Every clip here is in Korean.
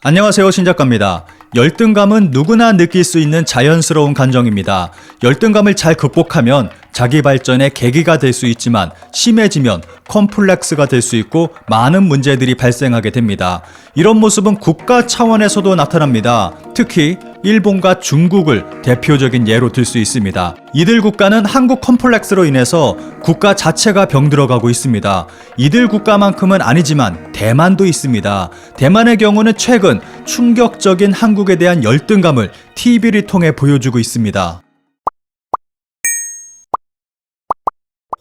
안녕하세요, 신작가입니다. 열등감은 누구나 느낄 수 있는 자연스러운 감정입니다. 열등감을 잘 극복하면 자기 발전의 계기가 될 수 있지만 심해지면 컴플렉스가 될 수 있고 많은 문제들이 발생하게 됩니다. 이런 모습은 국가 차원에서도 나타납니다. 특히 일본과 중국을 대표적인 예로 들 수 있습니다. 이들 국가는 한국 컴플렉스로 인해서 국가 자체가 병들어가고 있습니다. 이들 국가만큼은 아니지만 대만도 있습니다. 대만의 경우는 최근 충격적인 한국에 대한 열등감을 TV를 통해 보여주고 있습니다.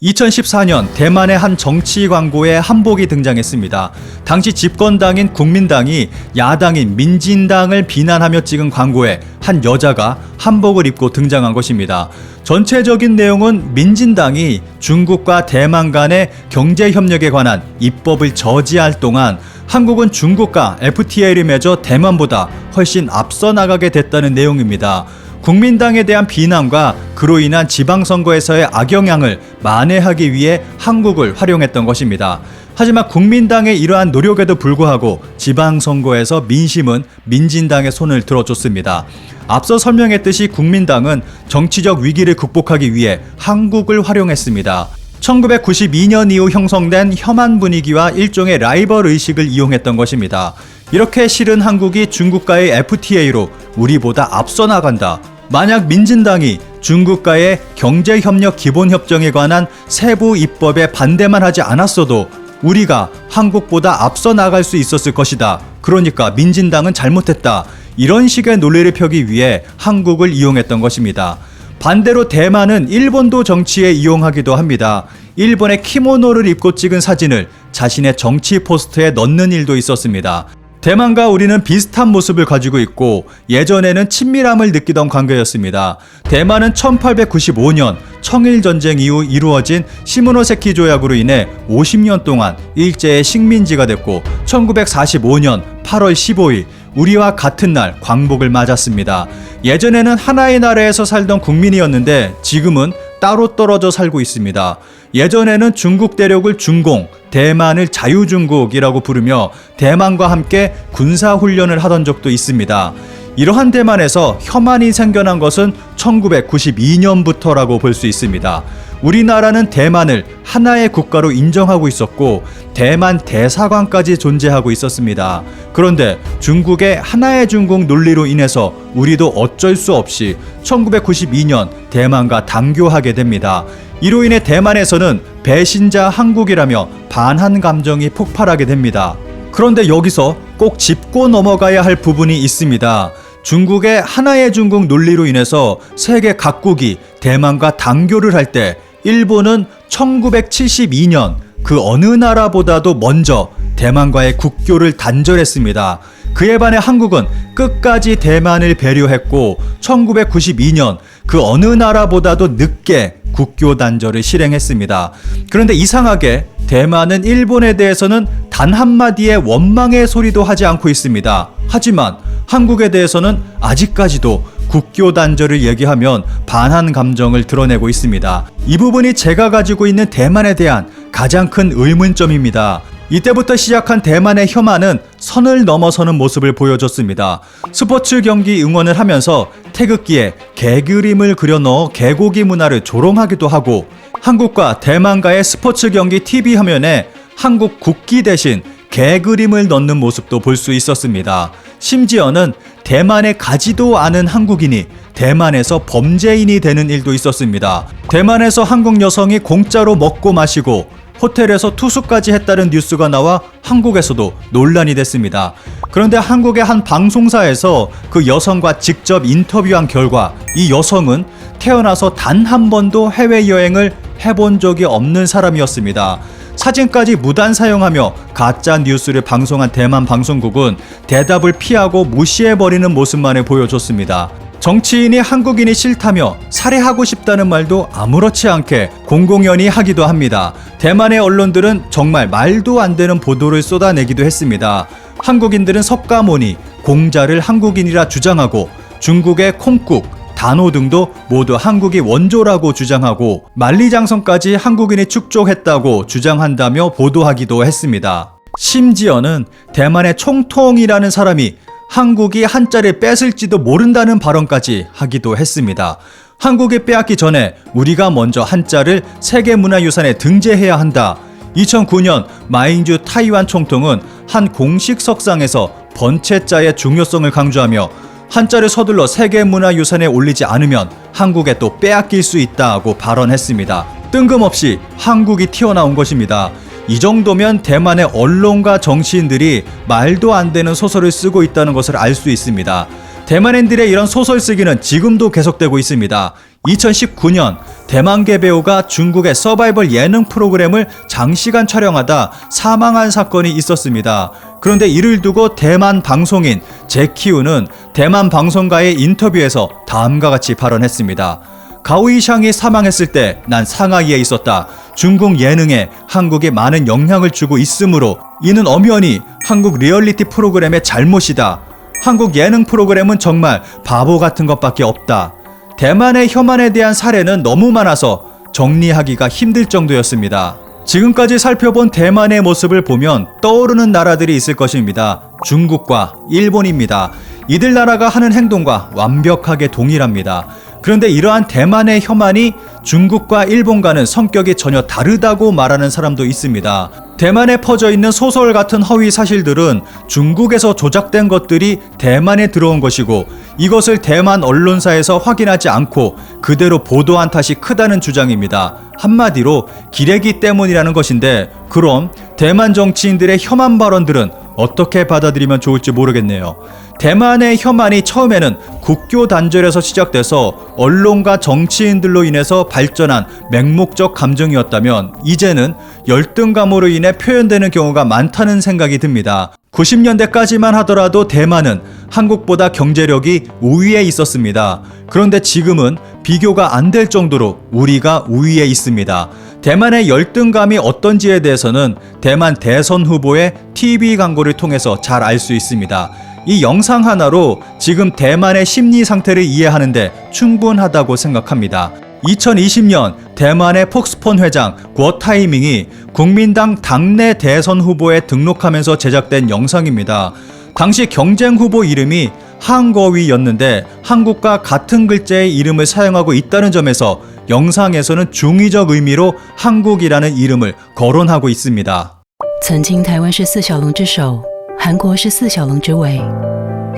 2014년 대만의 한 정치 광고에 한복이 등장했습니다. 당시 집권당인 국민당이 야당인 민진당을 비난하며 찍은 광고에 한 여자가 한복을 입고 등장한 것입니다. 전체적인 내용은 민진당이 중국과 대만 간의 경제협력에 관한 입법을 저지할 동안 한국은 중국과 FTA를 맺어 대만보다 훨씬 앞서 나가게 됐다는 내용입니다. 국민당에 대한 비난과 그로 인한 지방선거에서의 악영향을 만회하기 위해 한국을 활용했던 것입니다. 하지만 국민당의 이러한 노력에도 불구하고 지방선거에서 민심은 민진당의 손을 들어줬습니다. 앞서 설명했듯이 국민당은 정치적 위기를 극복하기 위해 한국을 활용했습니다. 1992년 이후 형성된 혐한 분위기와 일종의 라이벌 의식을 이용했던 것입니다. 이렇게 실은 한국이 중국과의 FTA로 우리보다 앞서 나간다. 만약 민진당이 중국과의 경제협력 기본협정에 관한 세부 입법에 반대만 하지 않았어도 우리가 한국보다 앞서 나갈 수 있었을 것이다. 그러니까 민진당은 잘못했다. 이런 식의 논리를 펴기 위해 한국을 이용했던 것입니다. 반대로 대만은 일본도 정치에 이용하기도 합니다. 일본의 키모노를 입고 찍은 사진을 자신의 정치 포스트에 넣는 일도 있었습니다. 대만과 우리는 비슷한 모습을 가지고 있고 예전에는 친밀함을 느끼던 관계였습니다. 대만은 1895년 청일전쟁 이후 이루어진 시모노세키 조약으로 인해 50년 동안 일제의 식민지가 됐고 1945년 8월 15일 우리와 같은 날 광복을 맞았습니다. 예전에는 하나의 나라에서 살던 국민이었는데 지금은 따로 떨어져 살고 있습니다. 예전에는 중국 대륙을 중공, 대만을 자유중국이라고 부르며 대만과 함께 군사훈련을 하던 적도 있습니다. 이러한 대만에서 혐한이 생겨난 것은 1992년부터라고 볼 수 있습니다. 우리나라는 대만을 하나의 국가로 인정하고 있었고 대만 대사관까지 존재하고 있었습니다. 그런데 중국의 하나의 중국 논리로 인해서 우리도 어쩔 수 없이 1992년 대만과 단교하게 됩니다. 이로 인해 대만에서는 배신자 한국이라며 반한 감정이 폭발하게 됩니다. 그런데 여기서 꼭 짚고 넘어가야 할 부분이 있습니다. 중국의 하나의 중국 논리로 인해서 세계 각국이 대만과 단교를 할 때 일본은 1972년 그 어느 나라보다도 먼저 대만과의 국교를 단절했습니다. 그에 반해 한국은 끝까지 대만을 배려했고 1992년 그 어느 나라보다도 늦게 국교 단절을 실행했습니다. 그런데 이상하게 대만은 일본에 대해서는 단 한마디의 원망의 소리도 하지 않고 있습니다. 하지만 한국에 대해서는 아직까지도 국교 단절을 얘기하면 반한 감정을 드러내고 있습니다. 이 부분이 제가 가지고 있는 대만에 대한 가장 큰 의문점입니다. 이때부터 시작한 대만의 혐한은 선을 넘어서는 모습을 보여줬습니다. 스포츠 경기 응원을 하면서 태극기에 개그림을 그려넣어 개고기 문화를 조롱하기도 하고 한국과 대만과의 스포츠 경기 TV 화면에 한국 국기 대신 개그림을 넣는 모습도 볼 수 있었습니다. 심지어는 대만에 가지도 않은 한국인이 대만에서 범죄인이 되는 일도 있었습니다. 대만에서 한국 여성이 공짜로 먹고 마시고 호텔에서 투숙까지 했다는 뉴스가 나와 한국에서도 논란이 됐습니다. 그런데 한국의 한 방송사에서 그 여성과 직접 인터뷰한 결과 이 여성은 태어나서 단 한 번도 해외여행을 해본 적이 없는 사람이었습니다. 사진까지 무단 사용하며 가짜 뉴스를 방송한 대만 방송국은 대답을 피하고 무시해버리는 모습만을 보여줬습니다. 정치인이 한국인이 싫다며 살해하고 싶다는 말도 아무렇지 않게 공공연히 하기도 합니다. 대만의 언론들은 정말 말도 안 되는 보도를 쏟아내기도 했습니다. 한국인들은 석가모니, 공자를 한국인이라 주장하고 중국의 콩국, 단오 등도 모두 한국이 원조라고 주장하고 만리장성까지 한국인이 축적했다고 주장한다며 보도하기도 했습니다. 심지어는 대만의 총통이라는 사람이 한국이 한자를 뺏을지도 모른다는 발언까지 하기도 했습니다. 한국이 빼앗기 전에 우리가 먼저 한자를 세계문화유산에 등재해야 한다. 2009년 마잉주 타이완 총통은 한 공식 석상에서 번체자의 중요성을 강조하며 한자를 서둘러 세계문화유산에 올리지 않으면 한국에 또 빼앗길 수 있다고 발언했습니다. 뜬금없이 한국이 튀어나온 것입니다. 이 정도면 대만의 언론과 정치인들이 말도 안 되는 소설을 쓰고 있다는 것을 알 수 있습니다. 대만인들의 이런 소설 쓰기는 지금도 계속되고 있습니다. 2019년 대만계 배우가 중국의 서바이벌 예능 프로그램을 장시간 촬영하다 사망한 사건이 있었습니다. 그런데 이를 두고 대만 방송인 제키우는 대만 방송가의 인터뷰에서 다음과 같이 발언했습니다. 가오이샹이 사망했을 때 난 상하이에 있었다. 중국 예능에 한국이 많은 영향을 주고 있으므로 이는 엄연히 한국 리얼리티 프로그램의 잘못이다. 한국 예능 프로그램은 정말 바보 같은 것밖에 없다. 대만의 혐한에 대한 사례는 너무 많아서 정리하기가 힘들 정도였습니다. 지금까지 살펴본 대만의 모습을 보면 떠오르는 나라들이 있을 것입니다. 중국과 일본입니다. 이들 나라가 하는 행동과 완벽하게 동일합니다. 그런데 이러한 대만의 혐한이 중국과 일본과는 성격이 전혀 다르다고 말하는 사람도 있습니다. 대만에 퍼져 있는 소설 같은 허위 사실들은 중국에서 조작된 것들이 대만에 들어온 것이고 이것을 대만 언론사에서 확인하지 않고 그대로 보도한 탓이 크다는 주장입니다. 한마디로 기레기 때문이라는 것인데, 그럼 대만 정치인들의 혐한 발언들은 어떻게 받아들이면 좋을지 모르겠네요. 대만의 혐한이 처음에는 국교 단절에서 시작돼서 언론과 정치인들로 인해서 발전한 맹목적 감정이었다면 이제는 열등감으로 인해 표현되는 경우가 많다는 생각이 듭니다. 90년대까지만 하더라도 대만은 한국보다 경제력이 우위에 있었습니다. 그런데 지금은 비교가 안 될 정도로 우리가 우위에 있습니다. 대만의 열등감이 어떤지에 대해서는 대만 대선 후보의 TV 광고를 통해서 잘 알 수 있습니다. 이 영상 하나로 지금 대만의 심리 상태를 이해하는데 충분하다고 생각합니다. 2020년 대만의 폭스폰 회장 궈타이밍이 국민당 당내 대선 후보에 등록하면서 제작된 영상입니다. 당시 경쟁 후보 이름이 한거위였는데 한국과 같은 글자의 이름을 사용하고 있다는 점에서 영상에서는 중의적 의미로 한국이라는 이름을 거론하고 있습니다. 曾经台湾是四小龙之首，韩国是四小龙之尾，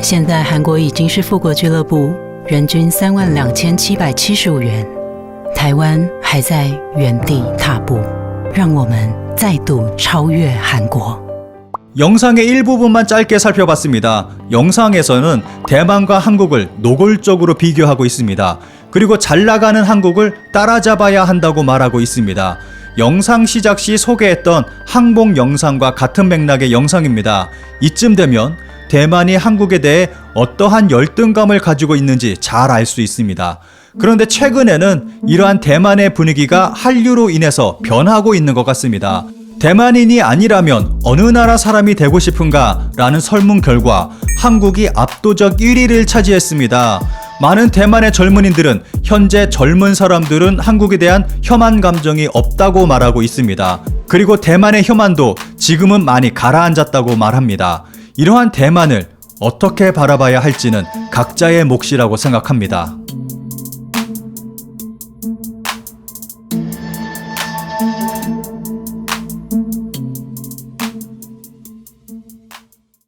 现在韩国已经是富国俱乐部，人均32775元，台湾还在原地踏步，让我们再度超越韩国。 영상의 일부분만 짧게 살펴봤습니다. 영상에서는 대만과 한국을 노골적으로 비교하고 있습니다. 그리고 잘 나가는 한국을 따라잡아야 한다고 말하고 있습니다. 영상 시작 시 소개했던 항복 영상과 같은 맥락의 영상입니다. 이쯤 되면 대만이 한국에 대해 어떠한 열등감을 가지고 있는지 잘 알 수 있습니다. 그런데 최근에는 이러한 대만의 분위기가 한류로 인해서 변하고 있는 것 같습니다. 대만인이 아니라면 어느 나라 사람이 되고 싶은가? 라는 설문 결과 한국이 압도적 1위를 차지했습니다. 많은 대만의 젊은이들은 현재 젊은 사람들은 한국에 대한 혐한 감정이 없다고 말하고 있습니다. 그리고 대만의 혐한도 지금은 많이 가라앉았다고 말합니다. 이러한 대만을 어떻게 바라봐야 할지는 각자의 몫이라고 생각합니다.